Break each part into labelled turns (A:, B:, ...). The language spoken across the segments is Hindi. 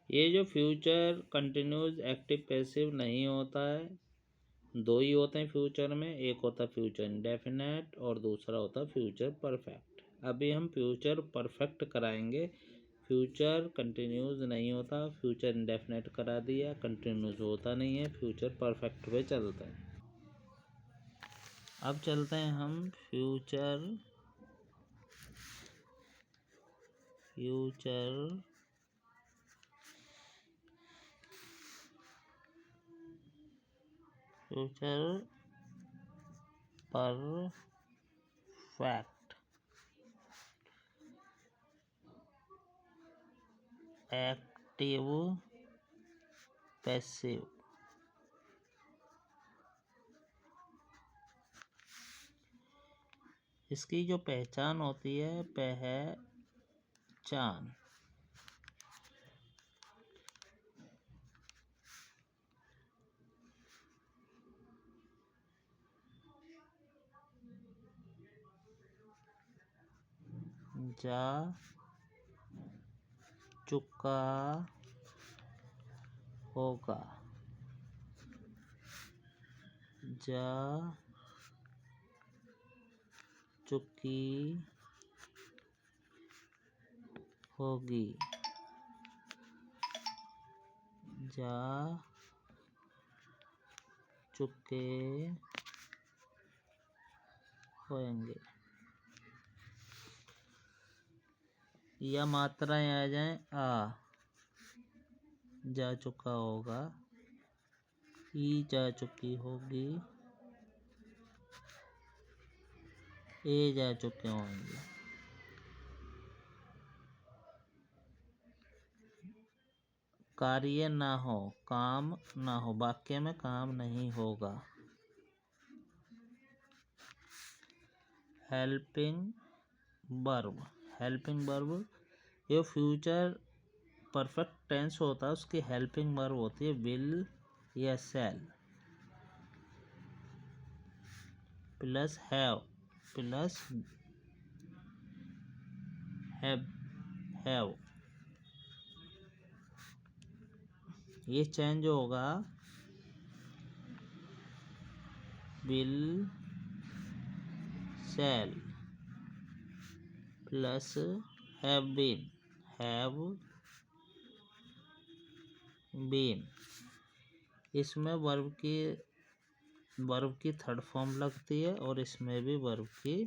A: ये जो फ्यूचर कंटिन्यूस एक्टिव पैसिव नहीं होता है, दो ही होते हैं फ्यूचर में, एक होता है फ्यूचर इंडेफिनेट और दूसरा होता है फ्यूचर परफेक्ट। अभी हम फ्यूचर परफेक्ट कराएंगे। फ्यूचर कंटिन्यूस नहीं होता, फ्यूचर इंडेफिनेट करा दिया, कंटिन्यूस होता नहीं है, फ्यूचर परफेक्ट पे चलता है। अब चलते हैं हम फ्यूचर परफेक्ट एक्टिव पैसिव। इसकी जो पहचान होती है, पहचान जा चुका होगा, जा चुकी होगी, जा चुके होंगे, या मात्राएं आ जाएं, जा चुका होगा, ई जा चुकी होगी, ए जा चुके होंगे। कार्य ना हो, काम ना हो, वाक्य में काम नहीं होगा। हेल्पिंग वर्ब ये फ्यूचर परफेक्ट टेंस होता है, उसकी हेल्पिंग वर्ब होती है विल या शैल प्लस हैव ये चेंज होगा, will shall plus have been. इसमें वर्ब की थर्ड फॉर्म लगती है और इसमें भी वर्ब की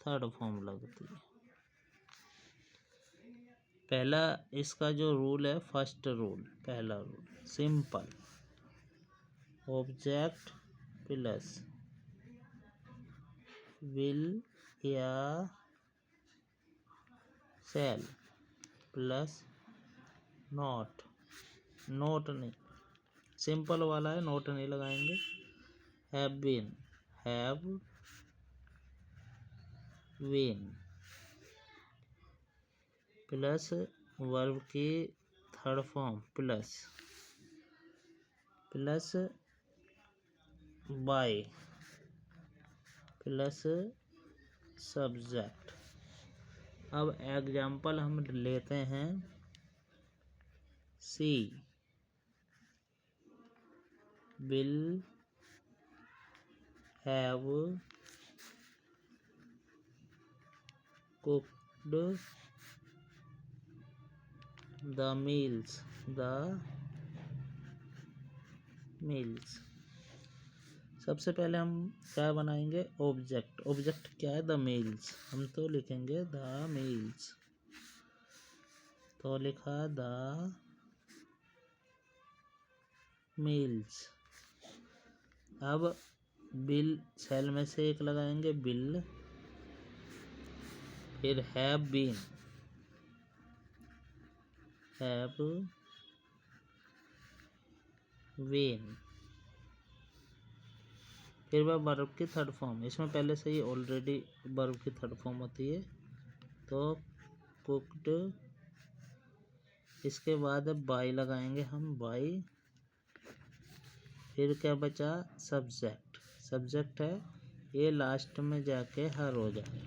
A: थर्ड फॉर्म लगती है। पहला इसका जो रूल है, पहला rule simple, object plus will या शैल प्लस नोट नहीं, सिंपल वाला है, नोट नहीं लगाएंगे। हैव बीन प्लस वर्ब की third form plus by plus subject. अब एग्जाम्पल हम लेते हैं, she will have cooked the meals सबसे पहले हम क्या बनाएंगे, ऑब्जेक्ट क्या है, द मील्स। हम तो लिखेंगे द मील्स, तो लिखा द मील्स। अब बिल सेल में से एक लगाएंगे, बिल, फिर हैव बीन फिर वह वर्ब की थर्ड फॉर्म, इसमें पहले से ही ऑलरेडी वर्ब की थर्ड फॉर्म होती है, तो कुक्ड। इसके बाद अब बाय लगाएंगे हम, बाय। फिर क्या बचा, सब्जेक्ट है, ये लास्ट में जाके हर हो जाए,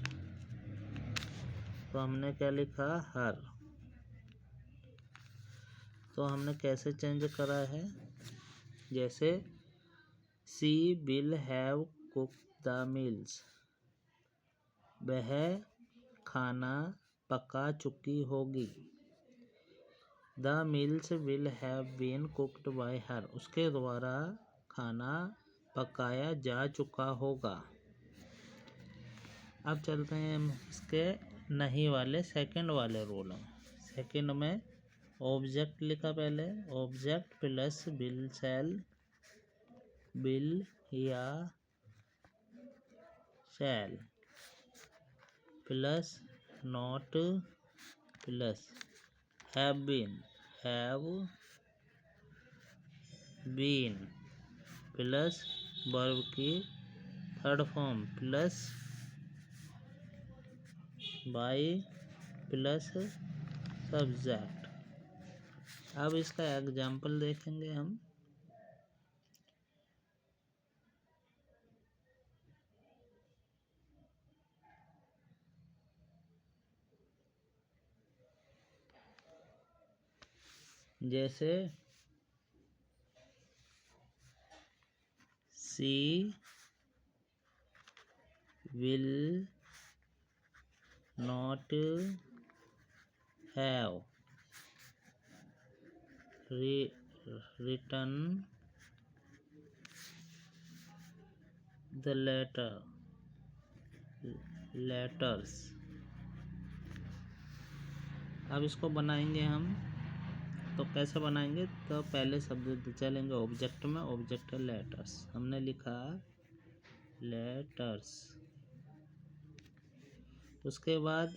A: तो हमने क्या लिखा, हर। तो हमने कैसे चेंज करा है, जैसे she will have cook the meals, वह खाना पका चुकी होगी। The meals will have been cooked by her, उसके द्वारा खाना पकाया जा चुका होगा। अब चलते हैं हम इसके नहीं वाले सेकंड वाले रूल में। सेकंड में ऑब्जेक्ट लिखा पहले, object plus will shall, will या shall plus not plus have been plus verb की third form plus by plus subject. अब इसका एग्जाम्पल देखेंगे हम। जैसे she will not have written the letters. अब इसको बनाएंगे हम, तो कैसे बनाएंगे, तो पहले शब्द चलेंगे ऑब्जेक्ट में, ऑब्जेक्ट लेटर्स, हमने लिखा लेटर्स। उसके बाद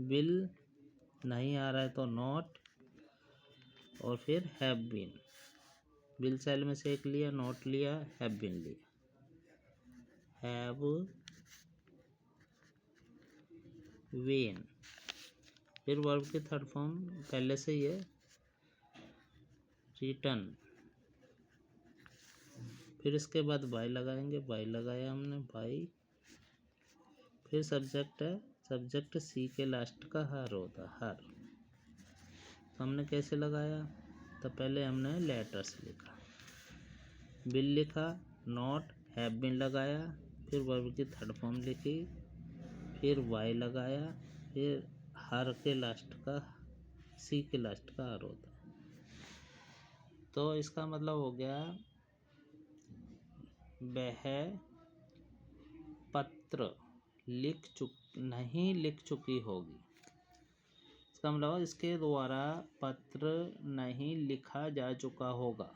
A: विल नहीं आ रहा है तो नॉट, और फिर हैव बीन, विल सेल में से एक लिया, नॉट लिया, हैव बीन लिया। हैव बीन, फिर वर्ब की थर्ड फॉर्म पहले से ही है, रिटर्न। फिर इसके बाद बाय लगाएंगे, बाय लगाया हमने, बाय। फिर सब्जेक्ट है, सब्जेक्ट सी के लास्ट का हर होता, हर। तो हमने कैसे लगाया, तो पहले हमने लेटर्स लिखा, विल लिखा, नॉट, हैव बीन लगाया, फिर वर्ब की थर्ड फॉर्म लिखी, फिर वाई लगाया, फिर हर के लास्ट का, सी के लास्ट का हर होता है। तो इसका मतलब हो गया वह पत्र नहीं लिख चुकी होगी। इसका मतलब इसके द्वारा पत्र नहीं लिखा जा चुका होगा।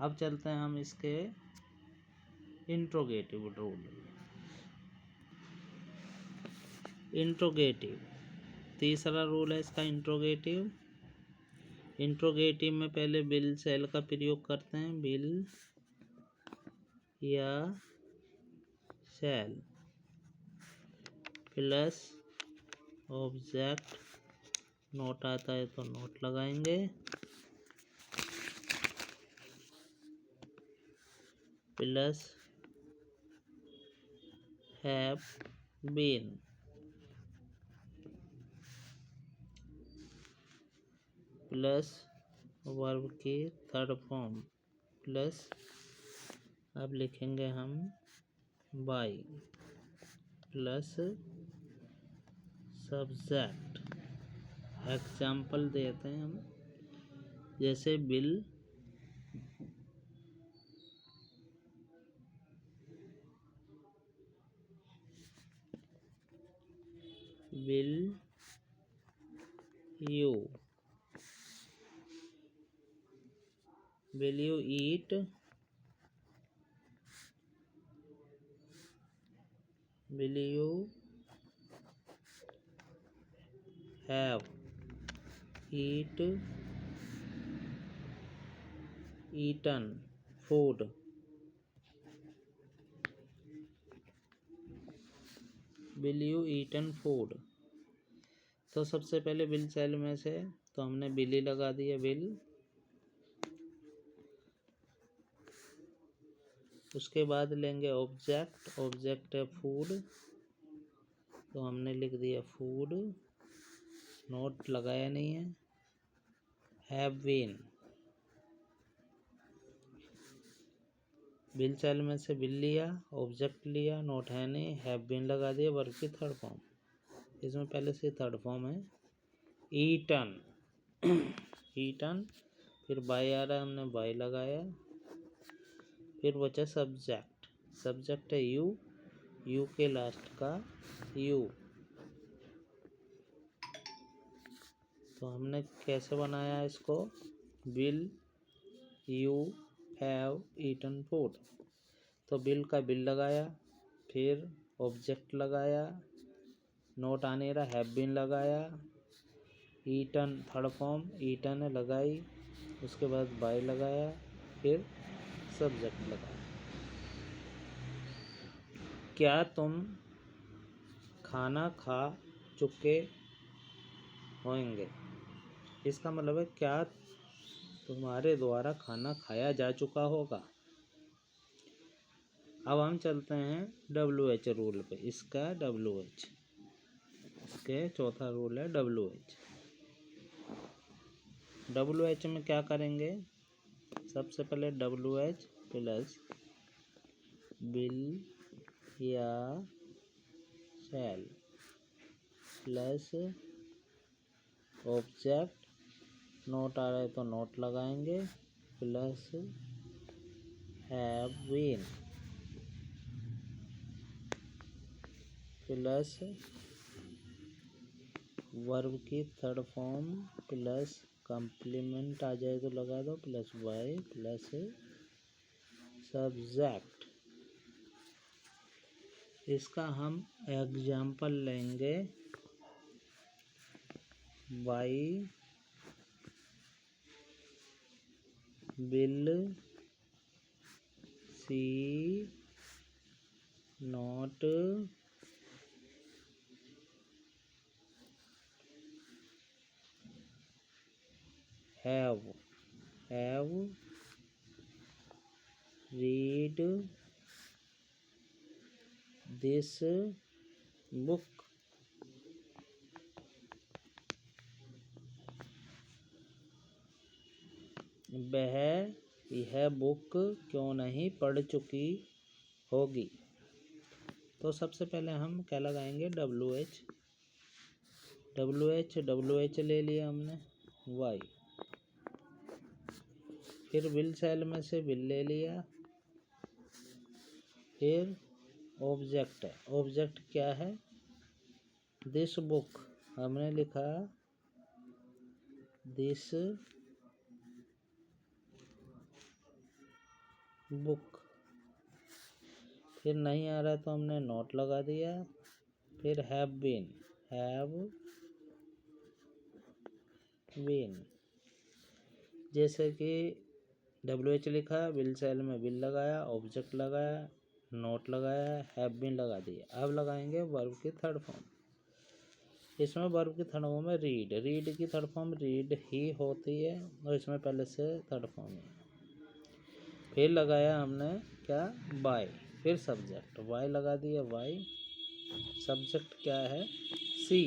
A: अब चलते हैं हम इसके इंट्रोगेटिव रूल। इंट्रोगेटिव तीसरा रूल है इसका, इंट्रोगेटिव। इंट्रोगेटिव में पहले विल शैल का प्रयोग करते हैं, विल या शैल प्लस ऑब्जेक्ट, नोट आता है तो नोट लगाएंगे, plus have been plus verb की थर्ड फॉर्म प्लस, अब लिखेंगे हम बाय प्लस सब्जेक्ट। एग्जाम्पल देते हैं हम, जैसे will you eat, will you have eaten food, will you eaten food। तो सबसे पहले विल शैल में से तो हमने बिली लगा दिया, विल। उसके बाद लेंगे ऑब्जेक्ट, ऑब्जेक्ट है फूड, तो हमने लिख दिया फूड, नोट लगाया नहीं है, हैव बीन। विल सेल में से विल लिया, ऑब्जेक्ट लिया, नॉट है नहीं, हैव बीन लगा दिया, वर्ब की थर्ड फॉर्म। इसमें पहले से थर्ड फॉर्म है ईटन। ईटन, फिर बाय आ रहा है, हमने बाय लगाया। फिर बचा सब्जेक्ट। सब्जेक्ट है यू, यू के लास्ट का यू। तो हमने कैसे बनाया इसको, will you have eaten food. तो विल का विल लगाया, फिर ऑब्जेक्ट लगाया, नोट आने रहा, हैव बीन लगाया, ईटन थर्ड फॉर्म ईटन है लगाई, उसके बाद बाय लगाया, फिर सब्जेक्ट लगाया। क्या तुम खाना खा चुके होंगे। इसका मतलब है क्या तुम्हारे द्वारा खाना खाया जा चुका होगा। अब हम चलते हैं WH रूल पे। इसका WH, इसके चौथा रूल है WH। WH में क्या करेंगे, सबसे पहले WH प्लस विल या शैल प्लस ऑब्जेक्ट, नोट आ रहा है तो नोट लगाएंगे, plus have been plus verb की थर्ड फॉर्म प्लस कंप्लीमेंट आ जाए तो लगा दो, प्लस वाई प्लस सब्जेक्ट। इसका हम एग्जाम्पल लेंगे, why will she not have read this book. वह यह बुक क्यों नहीं पढ़ चुकी होगी। तो सबसे पहले हम क्या लगाएंगे, WH। WH ले लिया हमने, वाई। फिर विल सेल में से विल ले लिया, फिर ऑब्जेक्ट है, ऑब्जेक्ट क्या है, दिस बुक। हमने लिखा दिस बुक। फिर नहीं आ रहा तो हमने नोट लगा दिया, फिर हैव बीन जैसे कि WH लिखा, विल सेल में विल लगाया, ऑब्जेक्ट लगाया, नोट लगाया, हैव बीन लगा दिया। अब लगाएंगे वर्ब की थर्ड फॉर्म। इसमें वर्ब की थर्ड फॉर्म है रीड। रीड की थर्ड फॉर्म रीड ही होती है, और इसमें पहले से थर्ड फॉर्म है। फिर लगाया हमने क्या, बाय, फिर सब्जेक्ट, वाई लगा दिया, वाई। सब्जेक्ट क्या है, सी।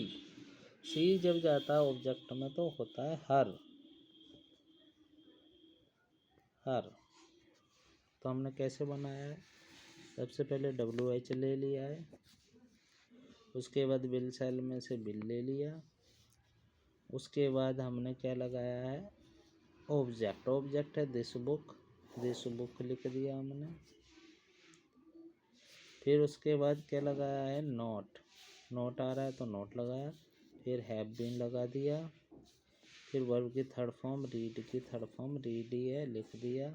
A: सी जब जाता है ऑब्जेक्ट में तो होता है हर। तो हमने कैसे बनाया है, सबसे पहले WH ले लिया है, उसके बाद विल सेल में से विल ले लिया, उसके बाद हमने क्या लगाया है, ऑब्जेक्ट है दिस बुक लिख दिया हमने। फिर उसके बाद क्या लगाया है, नोट आ रहा है तो नोट लगाया, फिर हैव बीन लगा दिया, फिर वर्ब की थर्ड फॉर्म रीड की थर्ड फॉर्म रीड ही है लिख दिया,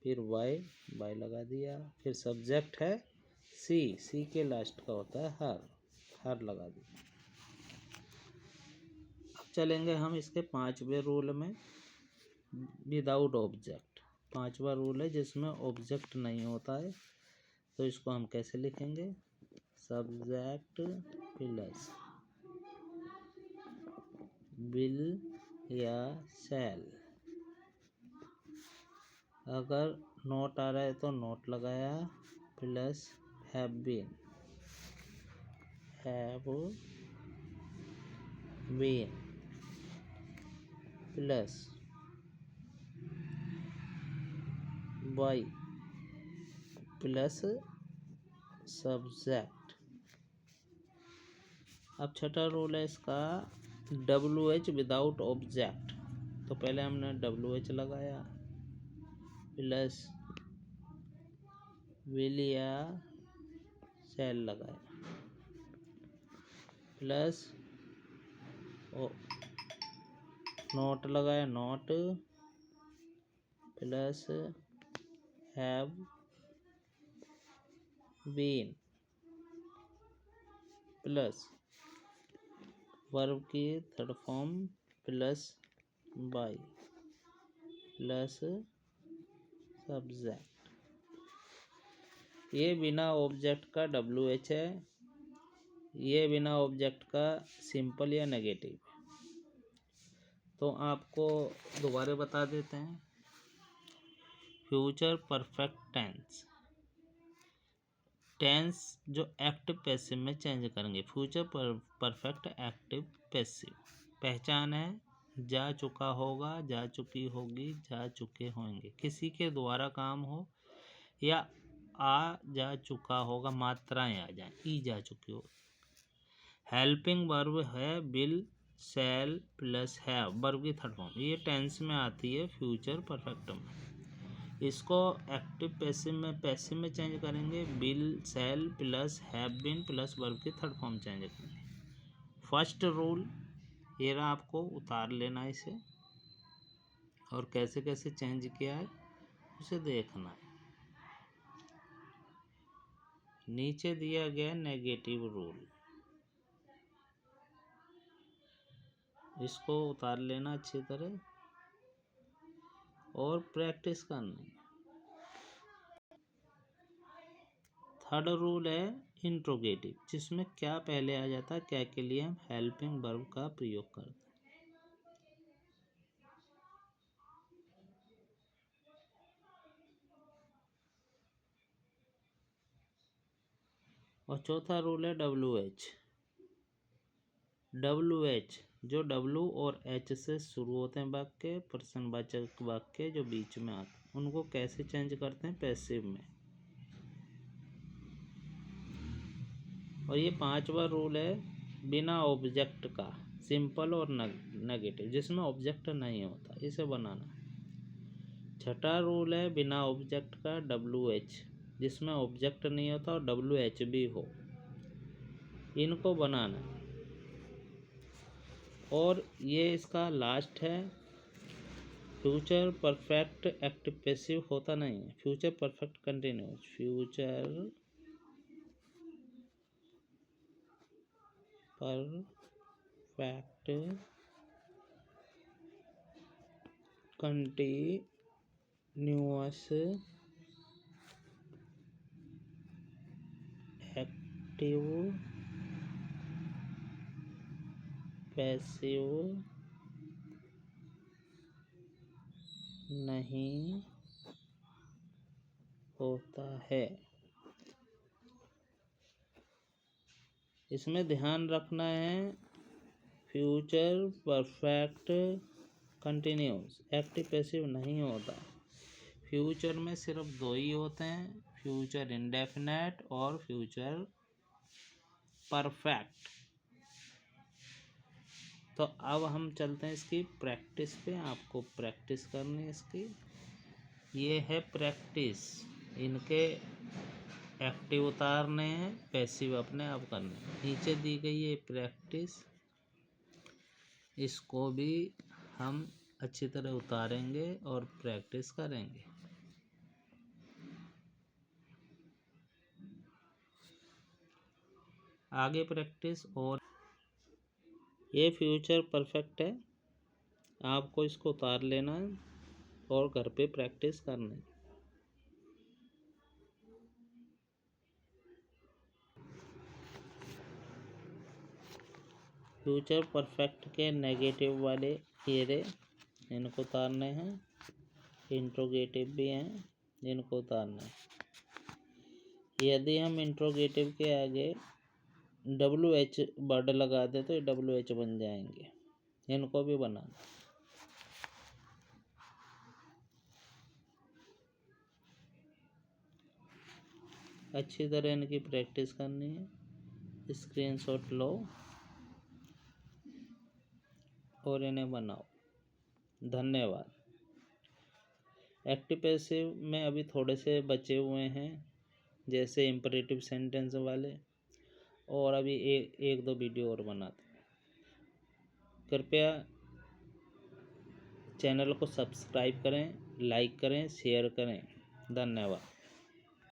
A: फिर बाय लगा दिया, फिर सब्जेक्ट है सी के लास्ट का होता है हर लगा दिया। अब चलेंगे हम इसके 5वें रूल में, विदाउट ऑब्जेक्ट। 5वां रूल है जिसमें ऑब्जेक्ट नहीं होता है। तो इसको हम कैसे लिखेंगे, सब्जेक्ट प्लस विल या शैल। अगर नोट आ रहा है तो नोट लगाया, plus have been plus why plus subject. अब छठा रूल है इसका WH विदाउट ऑब्जेक्ट। तो पहले हमने WH लगाया प्लस विल या सेल लगाया प्लस नोट लगाया not plus have been plus verb की third form plus by plus subject. ये बिना ऑब्जेक्ट का WH है, ये बिना ऑब्जेक्ट का सिंपल या नेगेटिव। तो आपको दोबारा बता देते हैं। फ्यूचर परफेक्ट टेंस, टेंस जो एक्टिव पैसिव में चेंज करेंगे। फ्यूचर परफेक्ट एक्टिव पैसिव पहचान है जा चुका होगा, जा चुकी होगी, जा चुके होंगे। किसी के द्वारा काम हो या आ जा चुका होगा, मात्राएं आ जाए, ई जा चुकी हो। हेल्पिंग वर्ब है will shall plus have verb की थर्ड फॉर्म, ये टेंस में आती है फ्यूचर परफेक्ट में। इसको एक्टिव पैसिव में चेंज करेंगे will shall plus have been plus verb की थर्ड फॉर्म चेंज करेंगे। फर्स्ट रूल ये रहा, आपको उतार लेना है इसे और कैसे कैसे चेंज किया है उसे देखना है। नीचे दिया गया नेगेटिव रूल, इसको उतार लेना अच्छी तरह और प्रैक्टिस करना। थर्ड रूल है इंट्रोगेटिव, जिसमें क्या पहले आ जाता है, क्या के लिए हम हेल्पिंग वर्ब का प्रयोग करते हैं। और चौथा रूल है WH। WH जो W और H से शुरू होते हैं वाक्य, प्रश्नवाचक वाक्य जो बीच में आते हैं, उनको कैसे चेंज करते हैं पैसिव में। और ये पांचवा रूल है बिना ऑब्जेक्ट का, सिंपल और नेगेटिव, जिसमें ऑब्जेक्ट नहीं होता, इसे बनाना। छठा रूल है बिना ऑब्जेक्ट का WH, जिसमें ऑब्जेक्ट नहीं होता और WH भी हो, इनको बनाना। और ये इसका लास्ट है फ्यूचर परफेक्ट एक्टिव पैसिव होता नहीं है, future perfect continuous. Future perfect continuous active passive नहीं होता है। इसमें ध्यान रखना है future perfect continuous active passive नहीं होता। फ्यूचर में सिर्फ दो ही होते हैं, फ्यूचर इंडेफिनेट और फ्यूचर परफेक्ट। तो अब हम चलते हैं इसकी प्रैक्टिस पे, आपको प्रैक्टिस करनी है इसकी। ये है प्रैक्टिस, इनके एक्टिव उतारने हैं, पैसिव अपने आप करने हैं। नीचे दी गई है प्रैक्टिस, इसको भी हम अच्छी तरह उतारेंगे और प्रैक्टिस करेंगे। आगे प्रैक्टिस। और ये फ्यूचर परफेक्ट है, आपको इसको उतार लेना है और घर पे प्रैक्टिस करना है। फ्यूचर परफेक्ट के नेगेटिव वाले ये इनको उतारने हैं, इंट्रोगेटिव भी हैं, इनको उतारना है। यदि हम इंट्रोगेटिव के आगे WH वर्ड लगा दे तो WH बन जाएंगे, इनको भी बनाना। अच्छी तरह इनकी प्रैक्टिस करनी है। स्क्रीनशॉट लो और इन्हें बनाओ। धन्यवाद। एक्टिव पैसिव में अभी थोड़े से बचे हुए हैं, जैसे इम्परेटिव सेंटेंस वाले, और अभी एक दो वीडियो और बनाते हैं। कृपया चैनल को सब्सक्राइब करें, लाइक करें, शेयर करें। धन्यवाद।